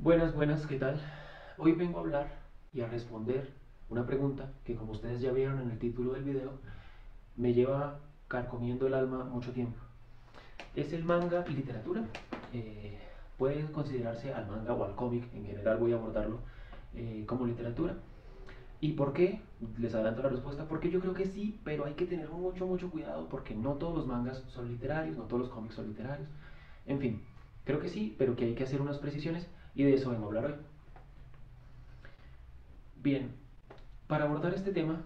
Buenas, buenas, ¿qué tal? Hoy vengo a hablar y a responder una pregunta que, como ustedes ya vieron en el título del video, me lleva carcomiendo el alma mucho tiempo. ¿Es el manga literatura? Eh, ¿Puede considerarse al manga o al cómic, en general voy a abordarlo, como literatura? ¿Y por qué? Les adelanto la respuesta, porque yo creo que sí, pero hay que tener mucho, mucho cuidado porque no todos los mangas son literarios, no todos los cómics son literarios. En fin, creo que sí, pero que hay que hacer unas precisiones y de eso vengo a hablar hoy. Bien, para abordar este tema,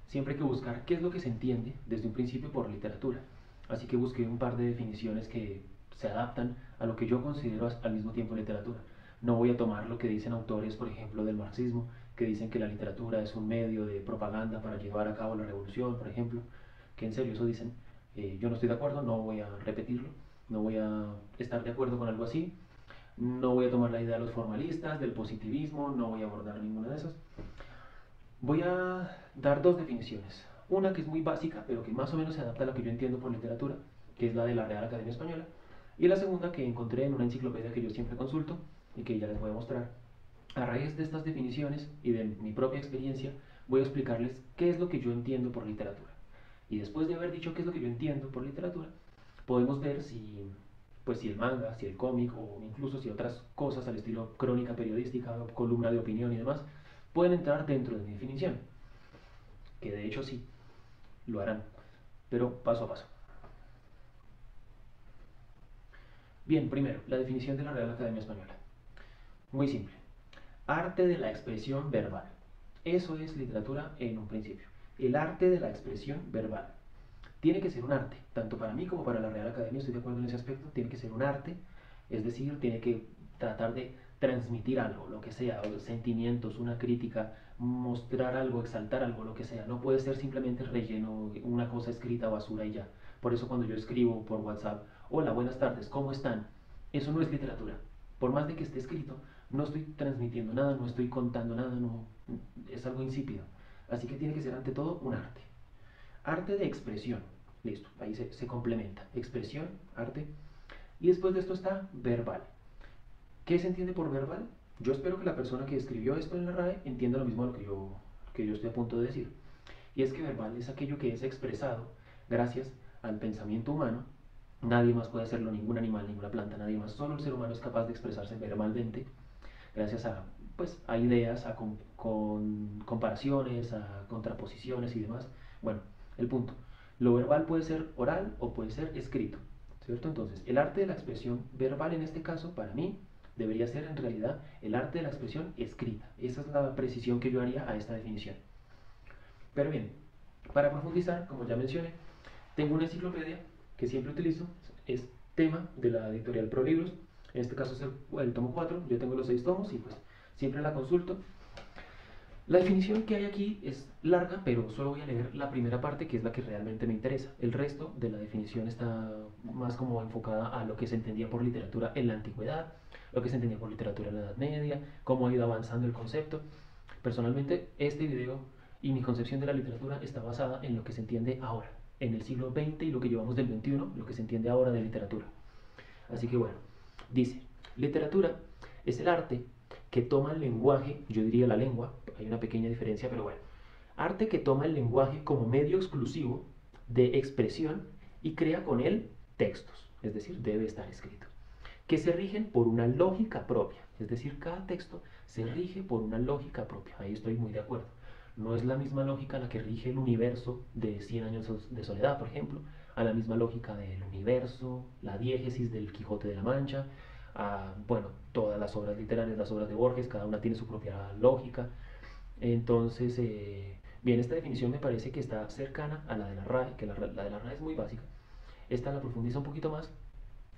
siempre hay que buscar qué es lo que se entiende desde un principio por literatura. Así que busqué un par de definiciones que se adaptan a lo que yo considero al mismo tiempo literatura. No voy a tomar lo que dicen autores, por ejemplo, del marxismo, que dicen que la literatura es un medio de propaganda para llevar a cabo la revolución, por ejemplo, que en serio eso dicen. Yo no estoy de acuerdo, no voy a repetirlo, no voy a estar de acuerdo con algo así. No voy a tomar la idea de los formalistas, del positivismo, no voy a abordar ninguna de esas. Voy a dar dos definiciones. Una que es muy básica, pero que más o menos se adapta a lo que yo entiendo por literatura, que es la de la Real Academia Española. Y la segunda que encontré en una enciclopedia que yo siempre consulto y que ya les voy a mostrar. A raíz de estas definiciones y de mi propia experiencia, voy a explicarles qué es lo que yo entiendo por literatura. Y después de haber dicho qué es lo que yo entiendo por literatura, podemos ver si el manga, si el cómic o incluso si otras cosas al estilo crónica periodística, columna de opinión y demás pueden entrar dentro de mi definición, que de hecho sí, lo harán, pero paso a paso. Bien, primero, la definición de la Real Academia Española. Muy simple. Arte de la expresión verbal. Eso es literatura en un principio. El arte de la expresión verbal. Tiene que ser un arte, tanto para mí como para la Real Academia, estoy de acuerdo en ese aspecto, tiene que ser un arte, es decir, tiene que tratar de transmitir algo, lo que sea, sentimientos, una crítica, mostrar algo, exaltar algo, lo que sea. No puede ser simplemente relleno, una cosa escrita basura y ya. Por eso cuando yo escribo por WhatsApp, hola, buenas tardes, ¿cómo están? Eso no es literatura. Por más de que esté escrito, no estoy transmitiendo nada, no estoy contando nada, no, es algo insípido. Así que tiene que ser ante todo un arte. Arte de expresión. Listo, ahí se complementa. Expresión, arte. Y después de esto está verbal. ¿Qué se entiende por verbal? Yo espero que la persona que escribió esto en la RAE entienda lo mismo que yo estoy a punto de decir. Y es que verbal es aquello que es expresado gracias al pensamiento humano. Nadie más puede hacerlo, ningún animal, ninguna planta, nadie más. Solo el ser humano es capaz de expresarse verbalmente gracias a ideas, con comparaciones, a contraposiciones y demás. Bueno, el punto. Lo verbal puede ser oral o puede ser escrito, ¿cierto? Entonces, el arte de la expresión verbal en este caso, para mí, debería ser en realidad el arte de la expresión escrita. Esa es la precisión que yo haría a esta definición. Pero bien, para profundizar, como ya mencioné, tengo una enciclopedia que siempre utilizo, es tema de la editorial ProLibros, en este caso es el tomo 4, yo tengo los 6 tomos y pues siempre la consulto. La definición que hay aquí es larga, pero solo voy a leer la primera parte, que es la que realmente me interesa. El resto de la definición está más como enfocada a lo que se entendía por literatura en la antigüedad, lo que se entendía por literatura en la Edad Media, cómo ha ido avanzando el concepto. Personalmente, este video y mi concepción de la literatura está basada en lo que se entiende ahora, en el siglo XX y lo que llevamos del XXI, lo que se entiende ahora de literatura. Así que bueno, dice, literatura es el arte que toma el lenguaje, yo diría la lengua, hay una pequeña diferencia, pero bueno, arte que toma el lenguaje como medio exclusivo de expresión y crea con él textos, es decir, debe estar escrito, que se rigen por una lógica propia, es decir, cada texto se rige por una lógica propia, ahí estoy muy de acuerdo. No es la misma lógica la que rige el universo de Cien años de soledad, por ejemplo, a la misma lógica del universo, la diégesis del Quijote de la Mancha, a, bueno, todas las obras literarias, las obras de Borges, cada una tiene su propia lógica. Entonces, bien, esta definición me parece que está cercana a la de la RAE, que la de la RAE es muy básica. Esta la profundiza un poquito más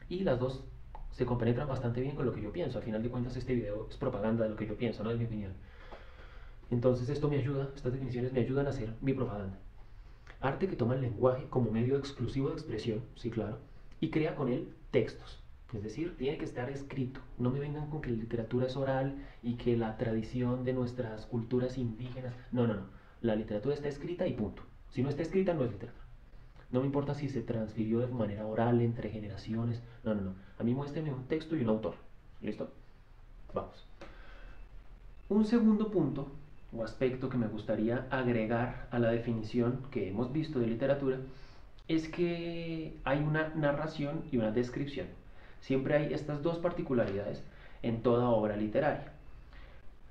y las dos se compenetran bastante bien con lo que yo pienso. Al final de cuentas, este video es propaganda de lo que yo pienso, no es mi opinión. Entonces, esto me ayuda, estas definiciones me ayudan a hacer mi propaganda. Arte que toma el lenguaje como medio exclusivo de expresión, sí, claro, y crea con él textos. Es decir, tiene que estar escrito. No me vengan con que la literatura es oral y que la tradición de nuestras culturas indígenas. No, no, no. La literatura está escrita y punto. Si no está escrita, no es literatura. No me importa si se transfirió de manera oral entre generaciones. No, no, no. A mí muéstrame un texto y un autor. ¿Listo? Vamos. Un segundo punto o aspecto que me gustaría agregar a la definición que hemos visto de literatura es que hay una narración y una descripción. Siempre hay estas dos particularidades en toda obra literaria.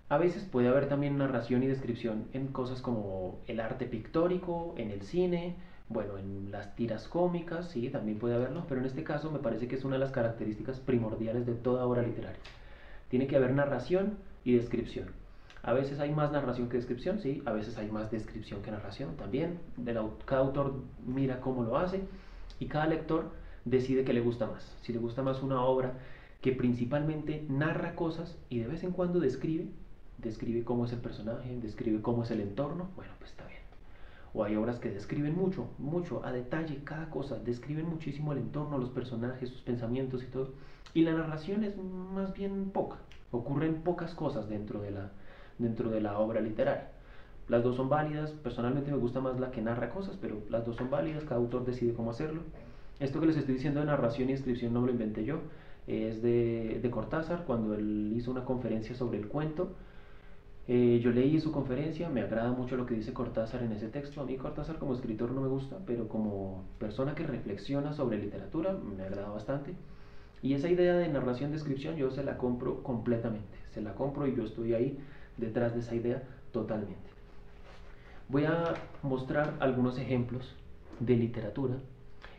A veces puede haber también narración y descripción en cosas como el arte pictórico, en el cine, bueno, en las tiras cómicas, sí, también puede haberlo, pero en este caso me parece que es una de las características primordiales de toda obra literaria. Tiene que haber narración y descripción. A veces hay más narración que descripción, sí, a veces hay más descripción que narración también. Cada autor mira cómo lo hace y cada lector decide qué le gusta más. Si le gusta más una obra que principalmente narra cosas y de vez en cuando describe cómo es el personaje, describe cómo es el entorno, bueno, pues está bien. O hay obras que describen mucho, mucho, a detalle cada cosa, describen muchísimo el entorno, los personajes, sus pensamientos y todo. Y la narración es más bien poca, ocurren pocas cosas dentro de la obra literaria. Las dos son válidas, personalmente me gusta más la que narra cosas, pero las dos son válidas, cada autor decide cómo hacerlo. Esto que les estoy diciendo de narración y descripción no me lo inventé yo, es de Cortázar, cuando él hizo una conferencia sobre el cuento. Yo leí su conferencia, me agrada mucho lo que dice Cortázar en ese texto. A mí Cortázar como escritor no me gusta, pero como persona que reflexiona sobre literatura me agrada bastante. Y esa idea de narración-descripción yo se la compro completamente, se la compro y yo estoy ahí detrás de esa idea totalmente. Voy a mostrar algunos ejemplos de literatura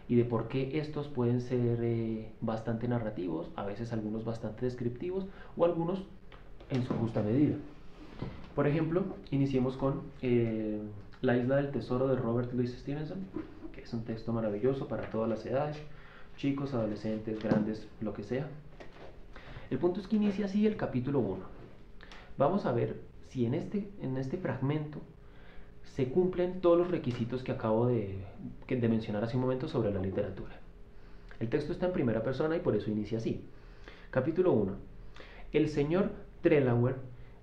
y de por qué estos pueden ser bastante narrativos, a veces algunos bastante descriptivos o algunos en su justa medida. Por ejemplo, iniciemos con La isla del tesoro de Robert Louis Stevenson, que es un texto maravilloso para todas las edades, chicos, adolescentes, grandes, lo que sea. El punto es que inicia así el capítulo 1. Vamos a ver si en este fragmento se cumplen todos los requisitos que acabo de mencionar hace un momento sobre la literatura. El texto está en primera persona y por eso inicia así. Capítulo 1. El señor Trelawny,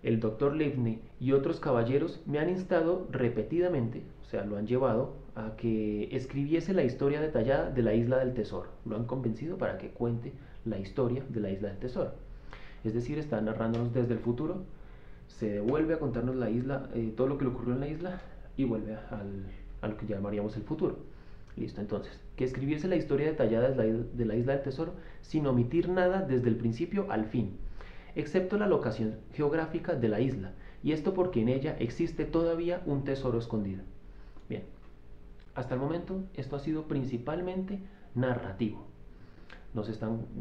el doctor Livney y otros caballeros me han instado repetidamente, o sea, lo han llevado a que escribiese la historia detallada de la isla del tesoro. Lo han convencido para que cuente la historia de la isla del tesoro. Es decir, está narrándonos desde el futuro, se devuelve a contarnos la isla, todo lo que le ocurrió en la isla y vuelve a lo que llamaríamos el futuro. Listo, entonces, que escribiese la historia detallada de la isla del tesoro sin omitir nada desde el principio al fin, excepto la locación geográfica de la isla, y esto porque en ella existe todavía un tesoro escondido. Bien, hasta el momento esto ha sido principalmente narrativo.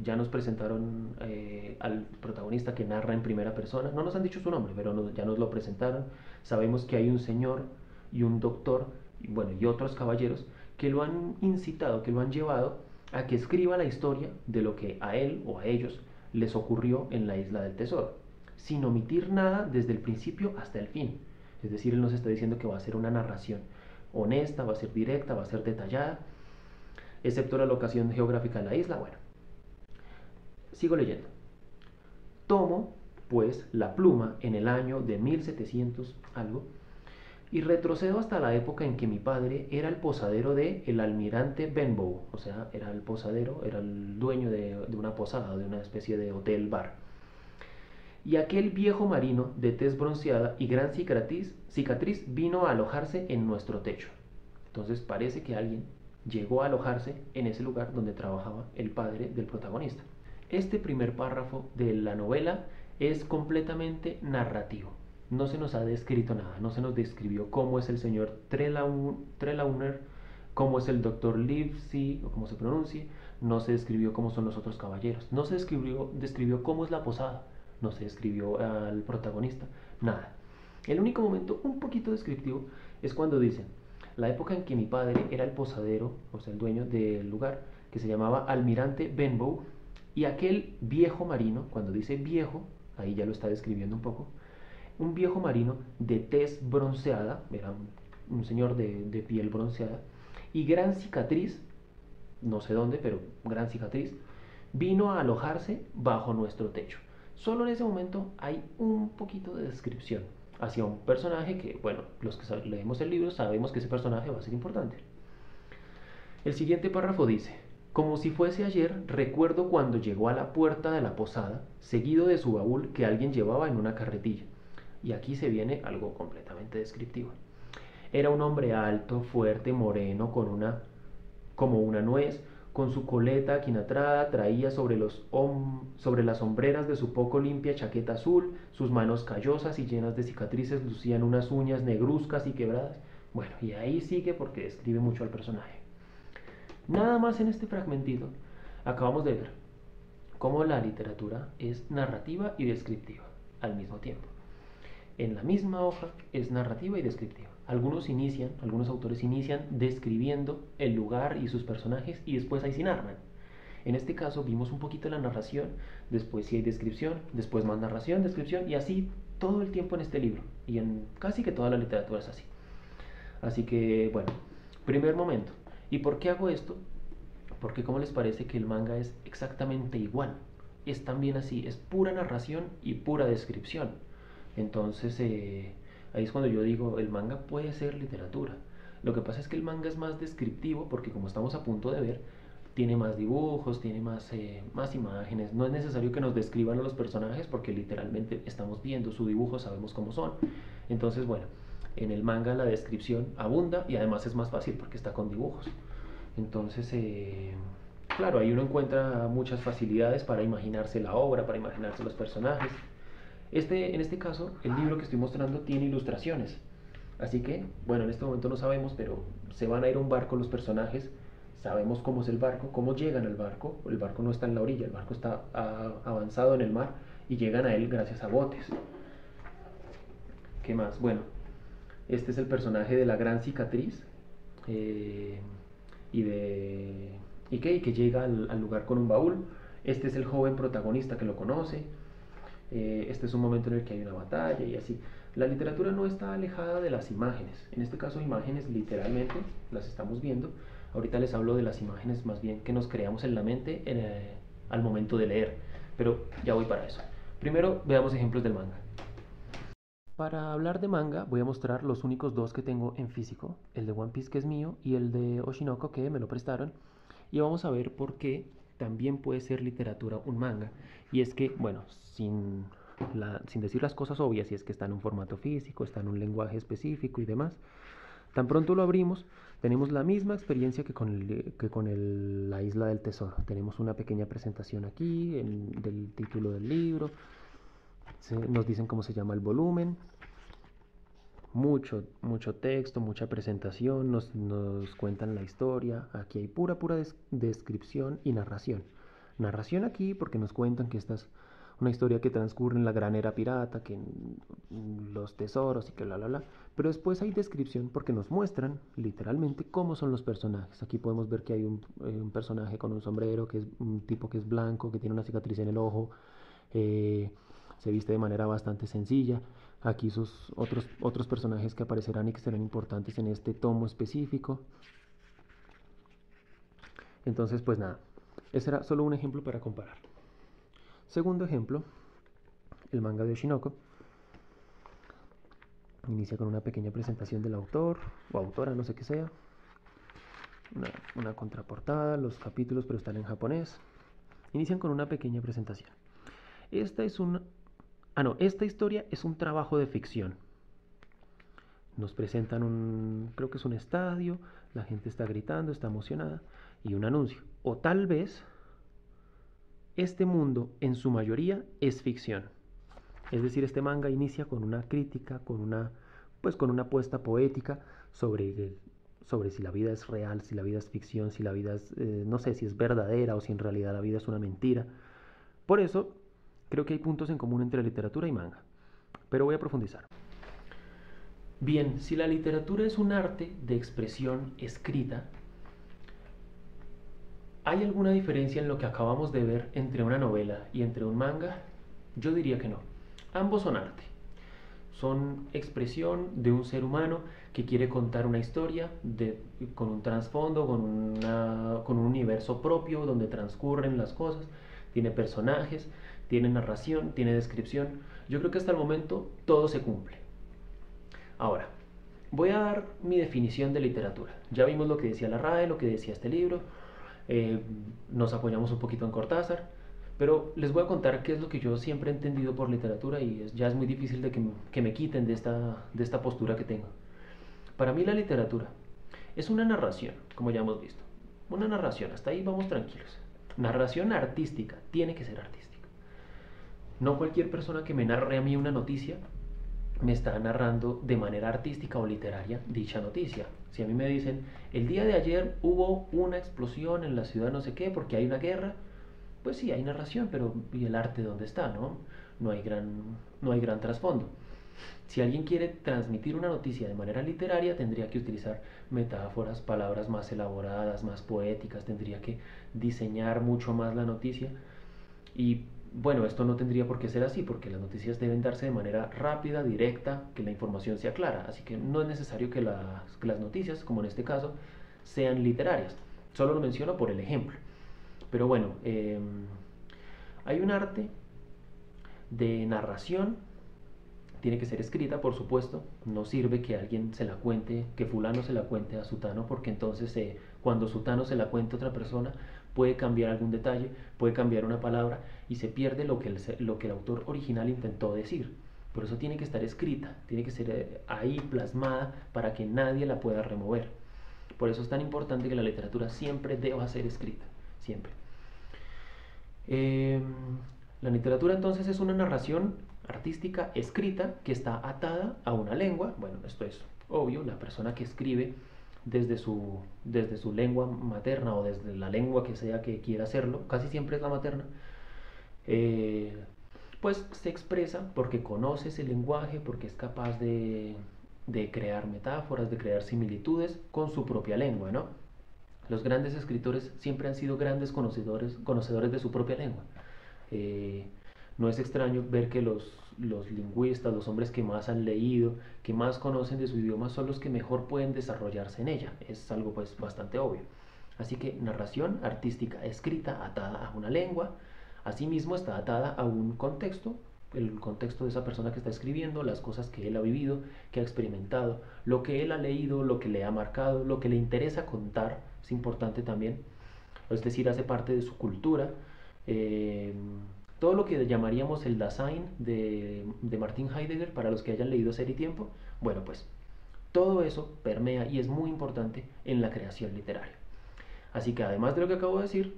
Ya nos presentaron al protagonista que narra en primera persona. No nos han dicho su nombre, pero ya nos lo presentaron. Sabemos que hay un señor y un doctor, y otros caballeros que lo han incitado, que lo han llevado a que escriba la historia de lo que a él o a ellos les ocurrió en la isla del tesoro, sin omitir nada desde el principio hasta el fin. Es decir, él nos está diciendo que va a ser una narración honesta, va a ser directa, va a ser detallada, excepto la locación geográfica de la isla. Bueno, sigo leyendo. Tomo, pues, la pluma en el año de 1700 algo, y retrocedo hasta la época en que mi padre era el posadero de el almirante Benbow, o sea, era el posadero, era el dueño de una posada, de una especie de hotel bar. Y aquel viejo marino de tez bronceada y gran cicatriz vino a alojarse en nuestro techo. Entonces parece que alguien llegó a alojarse en ese lugar donde trabajaba el padre del protagonista. Este primer párrafo de la novela es completamente narrativo. No se nos ha descrito nada, no se nos describió cómo es el señor Trelawny, cómo es el doctor Livesey, o cómo se pronuncie, no se describió cómo son los otros caballeros, no se describió cómo es la posada, no se describió al protagonista, nada. El único momento un poquito descriptivo es cuando dicen, la época en que mi padre era el posadero, o sea, el dueño del lugar, que se llamaba Almirante Benbow, y aquel viejo marino, cuando dice viejo, ahí ya lo está describiendo un poco, un viejo marino de tez bronceada, era un señor de piel bronceada, y gran cicatriz, no sé dónde, pero gran cicatriz, vino a alojarse bajo nuestro techo. Solo en ese momento hay un poquito de descripción hacia un personaje que, bueno, los que leemos el libro sabemos que ese personaje va a ser importante. El siguiente párrafo dice, Como si fuese ayer, recuerdo cuando llegó a la puerta de la posada, seguido de su baúl que alguien llevaba en una carretilla. Y aquí se viene algo completamente descriptivo. Era un hombre alto, fuerte, moreno, como una nuez, con su coleta aquinatrada, traía sobre las hombreras de su poco limpia chaqueta azul, sus manos callosas y llenas de cicatrices lucían unas uñas negruzcas y quebradas. Bueno, y ahí sigue porque describe mucho al personaje. Nada más en este fragmentito acabamos de ver cómo la literatura es narrativa y descriptiva al mismo tiempo. En la misma hoja es narrativa y descriptiva. Algunos autores inician describiendo el lugar y sus personajes y después ahí sí narran. En este caso vimos un poquito la narración, después sí hay descripción, después más narración, descripción y así todo el tiempo en este libro. Y en casi que toda la literatura es así. Así que, bueno, primer momento. ¿Y por qué hago esto? Porque ¿cómo les parece que el manga es exactamente igual? Es también así, es pura narración y pura descripción. Entonces, ahí es cuando yo digo, el manga puede ser literatura. Lo que pasa es que el manga es más descriptivo porque como estamos a punto de ver, tiene más dibujos, tiene más imágenes. No es necesario que nos describan a los personajes porque literalmente estamos viendo su dibujo, sabemos cómo son. Entonces, bueno, en el manga la descripción abunda y además es más fácil porque está con dibujos. Entonces, claro, ahí uno encuentra muchas facilidades para imaginarse la obra, para imaginarse los personajes. En este caso, el libro que estoy mostrando tiene ilustraciones. Así que, bueno, en este momento no sabemos, pero se van a ir a un barco los personajes. Sabemos cómo es el barco, cómo llegan al barco. El barco no está en la orilla, el barco está avanzado en el mar y llegan a él gracias a botes. ¿Qué más? Bueno, este es el personaje de la gran cicatriz y que llega al lugar con un baúl. Este es el joven protagonista que lo conoce. Este es un momento en el que hay una batalla y así. La literatura no está alejada de las imágenes. En este caso, imágenes literalmente las estamos viendo. Ahorita les hablo de las imágenes más bien que nos creamos en la mente al momento de leer. Pero ya voy para eso. Primero veamos ejemplos del manga. Para hablar de manga voy a mostrar los únicos dos que tengo en físico, el de One Piece que es mío y el de Oshinoko que me lo prestaron, y vamos a ver por qué también puede ser literatura un manga. Y es que, bueno, sin decir las cosas obvias, y es que está en un formato físico, está en un lenguaje específico y demás, tan pronto lo abrimos, tenemos la misma experiencia que con la Isla del Tesoro. Tenemos una pequeña presentación aquí del título del libro. Nos dicen cómo se llama el volumen, mucho texto, mucha presentación, nos cuentan la historia. Aquí hay pura descripción y narración. Narración aquí porque nos cuentan que esta es una historia que transcurre en la gran era pirata, que los tesoros y que pero después hay descripción porque nos muestran literalmente cómo son los personajes. Aquí podemos ver que hay un personaje con un sombrero, que es un tipo que es blanco, que tiene una cicatriz en el ojo, se viste de manera bastante sencilla. Aquí sus otros personajes que aparecerán y que serán importantes en este tomo específico. Entonces, pues nada, ese era solo un ejemplo para comparar. Segundo ejemplo, el manga de Oshinoko. Inicia con una pequeña presentación del autor o autora, no sé qué sea. Una contraportada, los capítulos, pero están en japonés. Inician con una pequeña presentación. Esta historia es un trabajo de ficción. Nos presentan creo que es un estadio, la gente está gritando, está emocionada, y un anuncio. O tal vez este mundo en su mayoría es ficción. Es decir, este manga inicia con una crítica, con una apuesta poética sobre si la vida es real, si la vida es ficción, si la vida es, no sé, si es verdadera o si en realidad la vida es una mentira. Por eso, creo que hay puntos en común entre literatura y manga. Pero voy a profundizar. Bien, si la literatura es un arte de expresión escrita, ¿hay alguna diferencia en lo que acabamos de ver entre una novela y entre un manga? Yo diría que no. Ambos son arte. Son expresión de un ser humano que quiere contar una historia con un trasfondo, con un universo propio donde transcurren las cosas. Tiene personajes, tiene narración, tiene descripción. Yo creo que hasta el momento todo se cumple. Ahora, voy a dar mi definición de literatura. Ya vimos lo que decía la RAE, lo que decía este libro. eh, nos apoyamos un poquito en Cortázar, pero les voy a contar qué es lo que yo siempre he entendido por literatura y ya es muy difícil de que me quiten de esta postura que tengo. Para mí la literatura es una narración, como ya hemos visto. Una narración, hasta ahí vamos tranquilos. Narración artística, tiene que ser artística. No cualquier persona que me narre a mí una noticia me está narrando de manera artística o literaria dicha noticia. Si a mí me dicen, el día de ayer hubo una explosión en la ciudad no sé qué porque hay una guerra, pues sí, hay narración, pero ¿y el arte dónde está, no? No hay gran trasfondo. Si alguien quiere transmitir una noticia de manera literaria, tendría que utilizar metáforas, palabras más elaboradas, más poéticas, tendría que diseñar mucho más la noticia. Y bueno, esto no tendría por qué ser así, porque las noticias deben darse de manera rápida, directa, que la información sea clara. Así que no es necesario que las noticias, como en este caso, sean literarias. Solo lo menciono por el ejemplo. Pero bueno, hay un arte de narración, tiene que ser escrita, por supuesto. No sirve que alguien se la cuente, que fulano se la cuente a sutano, porque entonces cuando sutano se la cuente a otra persona, puede cambiar algún detalle, puede cambiar una palabra y se pierde lo que el autor original intentó decir. Por eso tiene que estar escrita, tiene que ser ahí plasmada para que nadie la pueda remover. Por eso es tan importante que la literatura siempre deba ser escrita, siempre. Eh, la literatura entonces es una narración artística escrita que está atada a una lengua. Bueno, esto es obvio, la persona que escribe desde su lengua materna o desde la lengua que sea que quiera hacerlo, casi siempre es la materna, eh, pues se expresa porque conoce ese lenguaje, porque es capaz de crear metáforas, de crear similitudes con su propia lengua, ¿no? Los grandes escritores siempre han sido grandes conocedores de su propia lengua. Eh, no es extraño ver que los lingüistas, los hombres que más han leído, que más conocen de su idioma, son los que mejor pueden desarrollarse en ella. Es algo pues bastante obvio. Así que narración artística escrita atada a una lengua, asimismo está atada a un contexto, el contexto de esa persona que está escribiendo, las cosas que él ha vivido, que ha experimentado, lo que él ha leído, lo que le ha marcado, lo que le interesa contar, es importante también, es decir, hace parte de su cultura. Eh, Todo lo que llamaríamos el Dasein de Martin Heidegger, para los que hayan leído Ser y Tiempo, bueno, pues todo eso permea y es muy importante en la creación literaria. Así que además de lo que acabo de decir,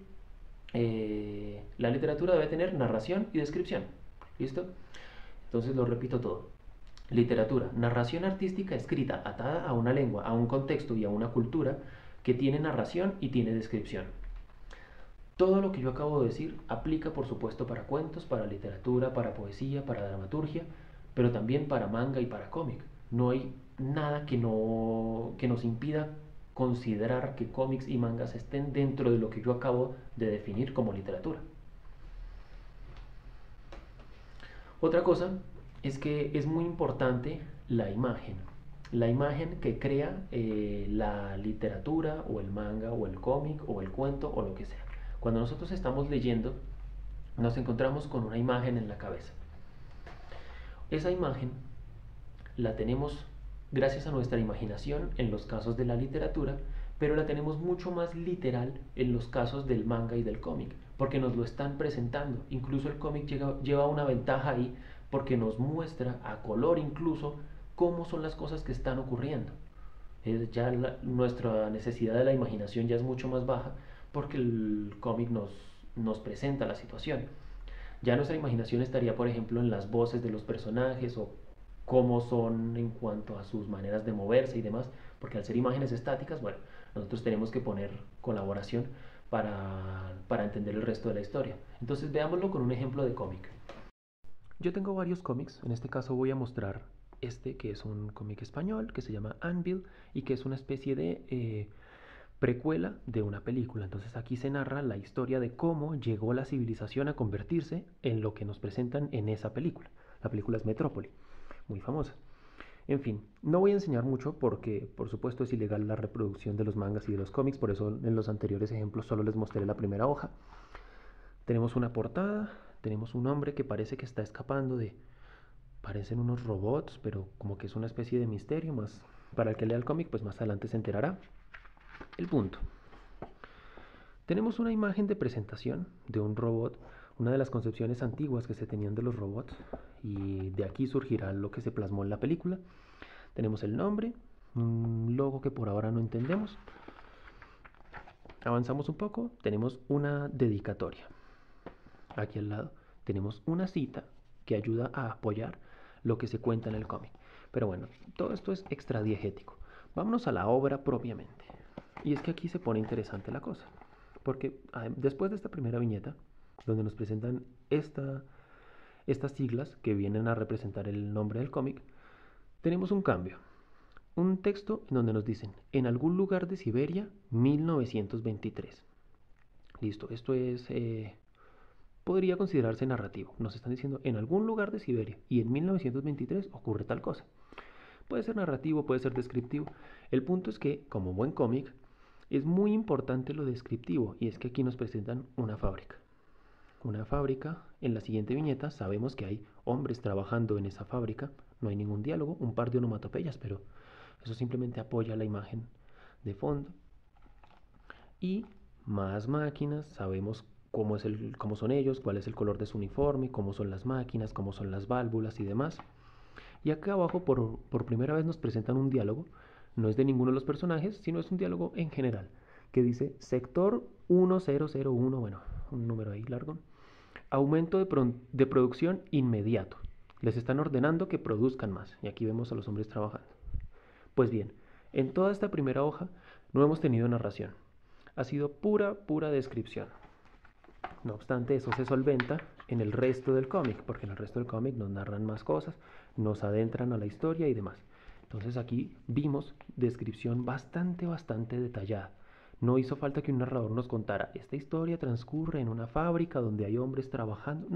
la literatura debe tener narración y descripción. ¿Listo? Entonces lo repito todo. Literatura, narración artística escrita, atada a una lengua, a un contexto y a una cultura que tiene narración y tiene descripción. Todo lo que yo acabo de decir aplica, por supuesto, para cuentos, para literatura, para poesía, para dramaturgia, pero también para manga y para cómic. No hay nada que nos impida considerar que cómics y mangas estén dentro de lo que yo acabo de definir como literatura. Otra cosa es que es muy importante la imagen que crea la literatura o el manga o el cómic o el cuento o lo que sea. Cuando nosotros estamos leyendo, nos encontramos con una imagen en la cabeza. Esa imagen la tenemos gracias a nuestra imaginación en los casos de la literatura, pero la tenemos mucho más literal en los casos del manga y del cómic, porque nos lo están presentando. Incluso el cómic lleva una ventaja ahí, porque nos muestra a color incluso cómo son las cosas que están ocurriendo. Nuestra necesidad de la imaginación ya es mucho más baja, porque el cómic nos presenta la situación. Ya nuestra imaginación estaría, por ejemplo, en las voces de los personajes o cómo son en cuanto a sus maneras de moverse y demás, porque al ser imágenes estáticas, bueno, nosotros tenemos que poner colaboración para entender el resto de la historia. Entonces veámoslo con un ejemplo de cómic. Yo tengo varios cómics, en este caso voy a mostrar este que es un cómic español que se llama Anvil y que es una especie de precuela de una película. Entonces aquí se narra la historia de cómo llegó la civilización a convertirse en lo que nos presentan en esa película. La película es Metrópoli, muy famosa. En fin, no voy a enseñar mucho porque por supuesto es ilegal la reproducción de los mangas y de los cómics, por eso en los anteriores ejemplos solo les mostré la primera hoja. Tenemos una portada, tenemos un hombre que parece que está escapando parecen unos robots, pero como que es una especie de misterio más. Para el que lea el cómic, pues más adelante se enterará. El punto. Tenemos una imagen de presentación de un robot, una de las concepciones antiguas que se tenían de los robots, y de aquí surgirá lo que se plasmó en la película. Tenemos el nombre, un logo que por ahora no entendemos. Avanzamos un poco, tenemos una dedicatoria. Aquí al lado tenemos una cita que ayuda a apoyar lo que se cuenta en el cómic. Pero bueno, todo esto es extradiegético. Vámonos a la obra propiamente. Y es que aquí se pone interesante la cosa. Porque después de esta primera viñeta, donde nos presentan estas siglas que vienen a representar el nombre del cómic, tenemos un cambio. Un texto en donde nos dicen, en algún lugar de Siberia, 1923. Listo, esto es podría considerarse narrativo. Nos están diciendo en algún lugar de Siberia y en 1923 ocurre tal cosa. Puede ser narrativo, puede ser descriptivo. El punto es que, como buen cómic, es muy importante lo descriptivo, y es que aquí nos presentan una fábrica. Una fábrica, en la siguiente viñeta sabemos que hay hombres trabajando en esa fábrica, no hay ningún diálogo, un par de onomatopeyas, pero eso simplemente apoya la imagen de fondo. Y más máquinas, sabemos cómo son ellos, cuál es el color de su uniforme, cómo son las máquinas, cómo son las válvulas y demás. Y acá abajo por primera vez nos presentan un diálogo, no es de ninguno de los personajes, sino es un diálogo en general, que dice sector 1001, bueno, un número ahí largo, aumento de producción inmediato. Les están ordenando que produzcan más, y aquí vemos a los hombres trabajando. Pues bien, en toda esta primera hoja no hemos tenido narración, ha sido pura descripción. No obstante, eso se solventa en el resto del cómic, porque en el resto del cómic nos narran más cosas, nos adentran a la historia y demás. Entonces aquí vimos descripción bastante detallada. No hizo falta que un narrador nos contara, esta historia transcurre en una fábrica donde hay hombres trabajando.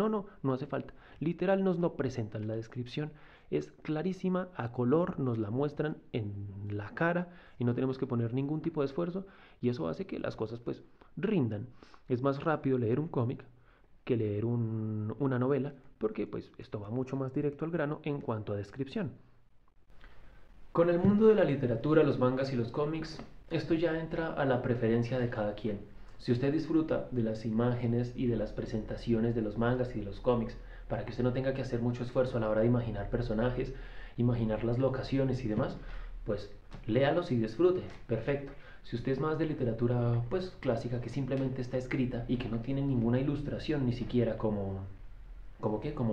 No hace falta. Literal nos lo presentan, la descripción es clarísima, a color, nos la muestran en la cara y no tenemos que poner ningún tipo de esfuerzo, y eso hace que las cosas pues rindan. Es más rápido leer un cómic que leer una novela, porque pues esto va mucho más directo al grano en cuanto a descripción. Con el mundo de la literatura, los mangas y los cómics, esto ya entra a la preferencia de cada quien. Si usted disfruta de las imágenes y de las presentaciones de los mangas y de los cómics, para que usted no tenga que hacer mucho esfuerzo a la hora de imaginar personajes, imaginar las locaciones y demás, pues léalos y disfrute, perfecto. Si usted es más de literatura pues clásica, que simplemente está escrita y que no tiene ninguna ilustración, ni siquiera como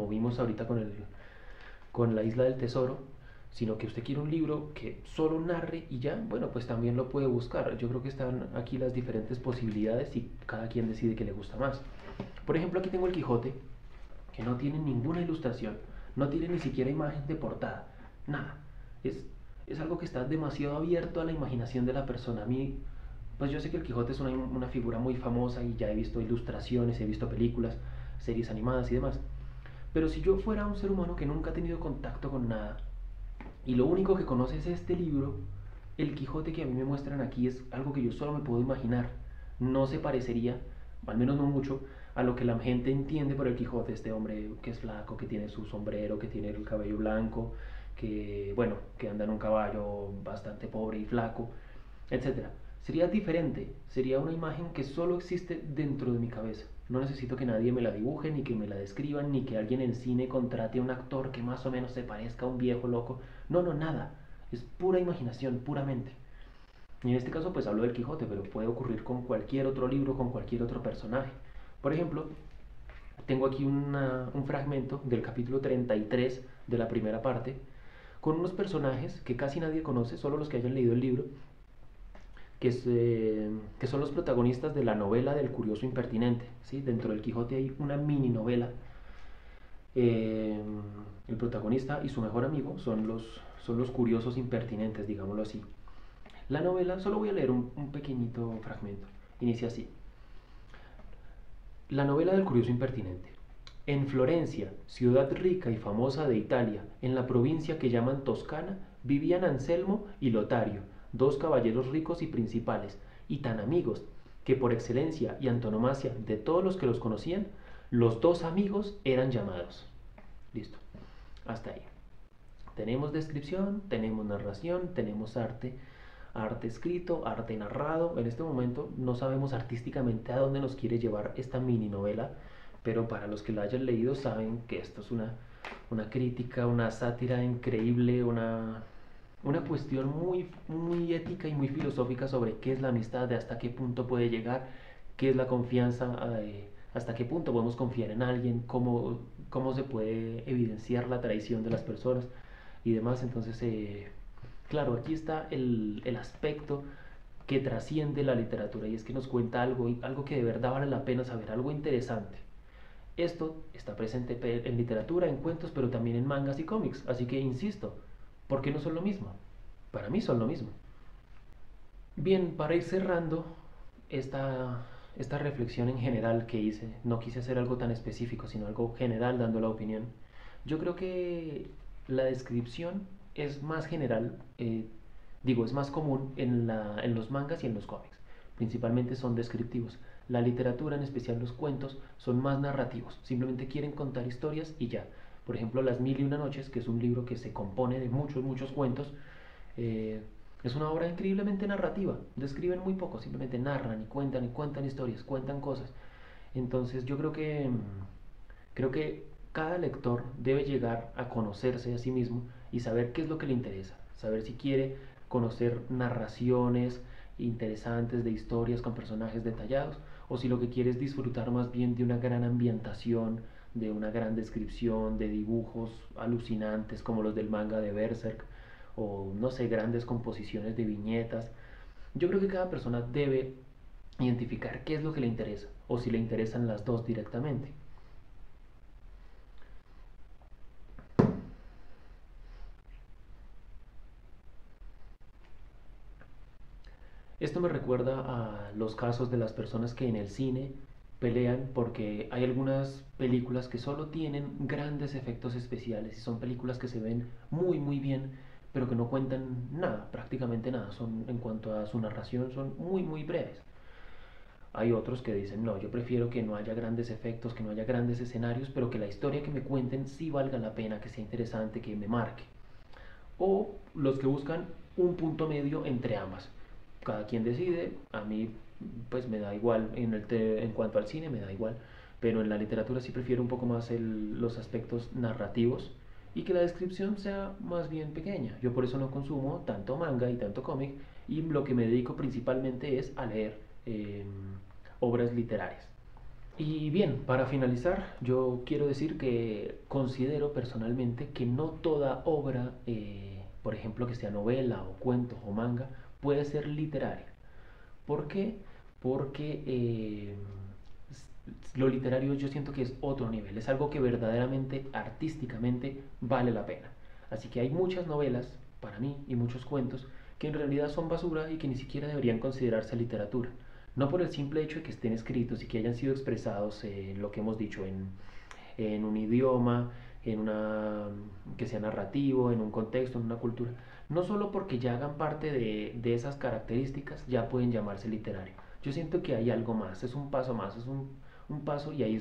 vimos ahorita con la Isla del Tesoro, sino que usted quiere un libro que solo narre y ya, bueno, pues también lo puede buscar. Yo creo que están aquí las diferentes posibilidades y cada quien decide qué le gusta más. Por ejemplo, aquí tengo el Quijote, que no tiene ninguna ilustración, no tiene ni siquiera imagen de portada, nada. Es algo que está demasiado abierto a la imaginación de la persona. A mí, pues yo sé que el Quijote es una figura muy famosa y ya he visto ilustraciones, he visto películas, series animadas y demás. Pero si yo fuera un ser humano que nunca ha tenido contacto con nada, y lo único que conoce es este libro, el Quijote que a mí me muestran aquí es algo que yo solo me puedo imaginar. No se parecería, al menos no mucho, a lo que la gente entiende por el Quijote, este hombre que es flaco, que tiene su sombrero, que tiene el cabello blanco, que anda en un caballo bastante pobre y flaco, etcétera. Sería diferente, sería una imagen que solo existe dentro de mi cabeza. No necesito que nadie me la dibuje, ni que me la describan, ni que alguien en cine contrate a un actor que más o menos se parezca a un viejo loco. No, nada. Es pura imaginación, puramente. Y en este caso pues hablo del Quijote, pero puede ocurrir con cualquier otro libro, con cualquier otro personaje. Por ejemplo, tengo aquí un fragmento del capítulo 33 de la primera parte, con unos personajes que casi nadie conoce, solo los que hayan leído el libro, que son los protagonistas de la novela del curioso impertinente, ¿sí? Dentro del Quijote hay una mini novela. El protagonista y su mejor amigo son los curiosos impertinentes, digámoslo así. La novela, solo voy a leer un pequeñito fragmento, inicia así. La novela del curioso impertinente. En Florencia, ciudad rica y famosa de Italia, en la provincia que llaman Toscana, vivían Anselmo y Lotario, dos caballeros ricos y principales, y tan amigos, que por excelencia y antonomasia de todos los que los conocían, los dos amigos eran llamados. Listo, hasta ahí. Tenemos descripción, tenemos narración, tenemos arte. arte escrito, arte narrado. En este momento no sabemos artísticamente a dónde nos quiere llevar esta mini novela, pero para los que la hayan leído saben que esto es una crítica, una sátira increíble, una cuestión muy, muy ética y muy filosófica sobre qué es la amistad, de hasta qué punto puede llegar, qué es la confianza, hasta qué punto podemos confiar en alguien, cómo se puede evidenciar la traición de las personas y demás. Entonces, claro, aquí está el aspecto que trasciende la literatura, y es que nos cuenta algo que de verdad vale la pena saber, algo interesante. Esto está presente en literatura, en cuentos, pero también en mangas y cómics. Así que insisto, ¿por qué no son lo mismo? Para mí son lo mismo. Bien, para ir cerrando esta reflexión en general que hice, no quise hacer algo tan específico, sino algo general dando la opinión. Yo creo que la descripción es más general, es más común en los mangas y en los cómics. Principalmente son descriptivos. La literatura, en especial los cuentos, son más narrativos. Simplemente quieren contar historias y ya. Por ejemplo, Las Mil y Una Noches, que es un libro que se compone de muchos, muchos cuentos, eh, es una obra increíblemente narrativa. Describen muy poco, simplemente narran y cuentan historias, cuentan cosas. Entonces yo creo que cada lector debe llegar a conocerse a sí mismo y saber qué es lo que le interesa, saber si quiere conocer narraciones interesantes de historias con personajes detallados, o si lo que quiere es disfrutar más bien de una gran ambientación, de una gran descripción, de dibujos alucinantes como los del manga de Berserk, o no sé, grandes composiciones de viñetas. Yo creo que cada persona debe identificar qué es lo que le interesa, o si le interesan las dos directamente. Esto me recuerda a los casos de las personas que en el cine pelean porque hay algunas películas que solo tienen grandes efectos especiales, y son películas que se ven muy muy bien, pero que no cuentan nada, prácticamente nada. Son, en cuanto a su narración, son muy muy breves. Hay otros que dicen, no, yo prefiero que no haya grandes efectos, que no haya grandes escenarios, pero que la historia que me cuenten sí valga la pena, que sea interesante, que me marque. O los que buscan un punto medio entre ambas. Cada quien decide. A mí pues me da igual, en cuanto al cine me da igual, pero en la literatura sí prefiero un poco más los aspectos narrativos, y que la descripción sea más bien pequeña. Yo por eso no consumo tanto manga y tanto cómic, y lo que me dedico principalmente es a leer obras literarias. Y bien, para finalizar, yo quiero decir que considero personalmente que no toda obra, por ejemplo, que sea novela o cuento o manga, puede ser literaria. ¿Por qué? Porque lo literario yo siento que es otro nivel, es algo que verdaderamente artísticamente vale la pena. Así que hay muchas novelas, para mí, y muchos cuentos que en realidad son basura y que ni siquiera deberían considerarse literatura. No por el simple hecho de que estén escritos y que hayan sido expresados, lo que hemos dicho, en un idioma, que sea narrativo, en un contexto, en una cultura. No solo porque ya hagan parte de esas características, ya pueden llamarse literario. Yo siento que hay algo más, es un paso más, es un paso, y ahí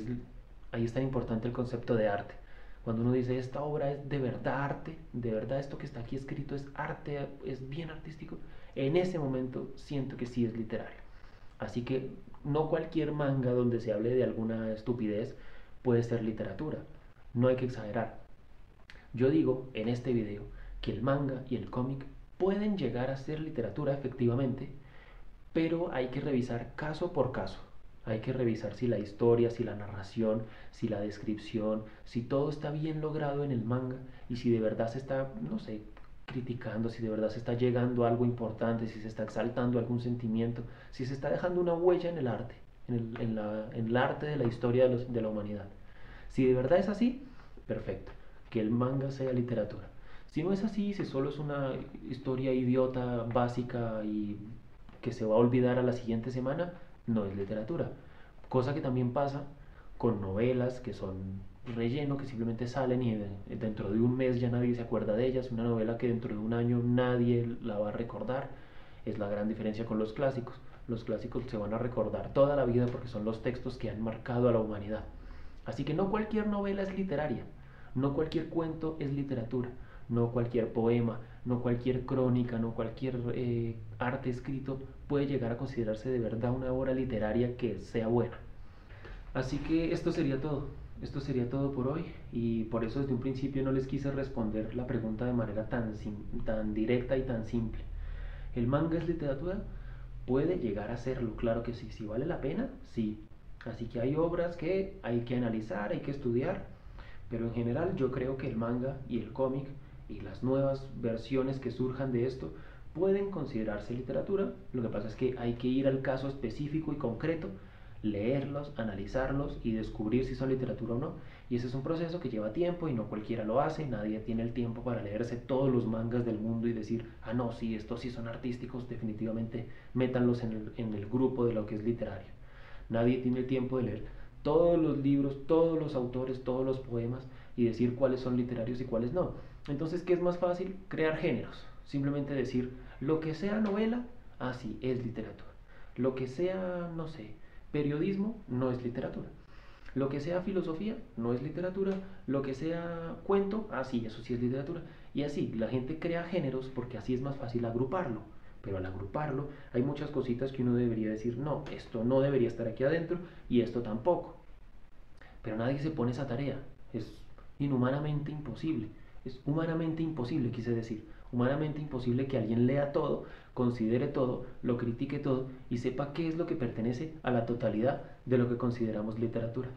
es tan importante el concepto de arte. Cuando uno dice, esta obra es de verdad arte, de verdad esto que está aquí escrito es arte, es bien artístico, en ese momento siento que sí es literario. Así que no cualquier manga donde se hable de alguna estupidez puede ser literatura. No hay que exagerar. Yo digo en este video que el manga y el cómic pueden llegar a ser literatura efectivamente, pero hay que revisar caso por caso. Hay que revisar si la historia, si la narración, si la descripción, si todo está bien logrado en el manga, y si de verdad se está, no sé, criticando, si de verdad se está llegando a algo importante, si se está exaltando algún sentimiento, si se está dejando una huella en el arte, en el arte de la historia de la humanidad. Si de verdad es así, perfecto, que el manga sea literatura. Si no es así, si solo es una historia idiota, básica y que se va a olvidar a la siguiente semana, no es literatura. Cosa que también pasa con novelas que son relleno, que simplemente salen y dentro de un mes ya nadie se acuerda de ellas. Una novela que dentro de un año nadie la va a recordar. Es la gran diferencia con los clásicos. Los clásicos se van a recordar toda la vida porque son los textos que han marcado a la humanidad. Así que no cualquier novela es literaria, no cualquier cuento es literatura, no cualquier poema, no cualquier crónica, no cualquier arte escrito puede llegar a considerarse de verdad una obra literaria que sea buena. Así que esto sería todo por hoy y por eso desde un principio no les quise responder la pregunta de manera tan directa y tan simple. ¿El manga es literatura? Puede llegar a serlo, claro que sí. ¿Si vale la pena? Sí. Así que hay obras que hay que analizar, hay que estudiar, pero en general yo creo que el manga y el cómic y las nuevas versiones que surjan de esto pueden considerarse literatura. Lo que pasa es que hay que ir al caso específico y concreto, leerlos, analizarlos y descubrir si son literatura o no. Y ese es un proceso que lleva tiempo y no cualquiera lo hace. Nadie tiene el tiempo para leerse todos los mangas del mundo y decir, ah, no, sí, estos sí son artísticos, definitivamente métanlos en el grupo de lo que es literario. Nadie tiene el tiempo de leer todos los libros, todos los autores, todos los poemas y decir cuáles son literarios y cuáles no. Entonces, ¿qué es más fácil? Crear géneros. Simplemente decir, lo que sea novela, sí, es literatura. Lo que sea, no sé, periodismo, no es literatura. Lo que sea filosofía, no es literatura. Lo que sea cuento, sí, eso sí es literatura. Y así, la gente crea géneros porque así es más fácil agruparlo. Pero al agruparlo, hay muchas cositas que uno debería decir, no, esto no debería estar aquí adentro y esto tampoco. Pero nadie se pone esa tarea. Es inhumanamente imposible. Es humanamente imposible, quise decir. Humanamente imposible que alguien lea todo, considere todo, lo critique todo y sepa qué es lo que pertenece a la totalidad de lo que consideramos literatura.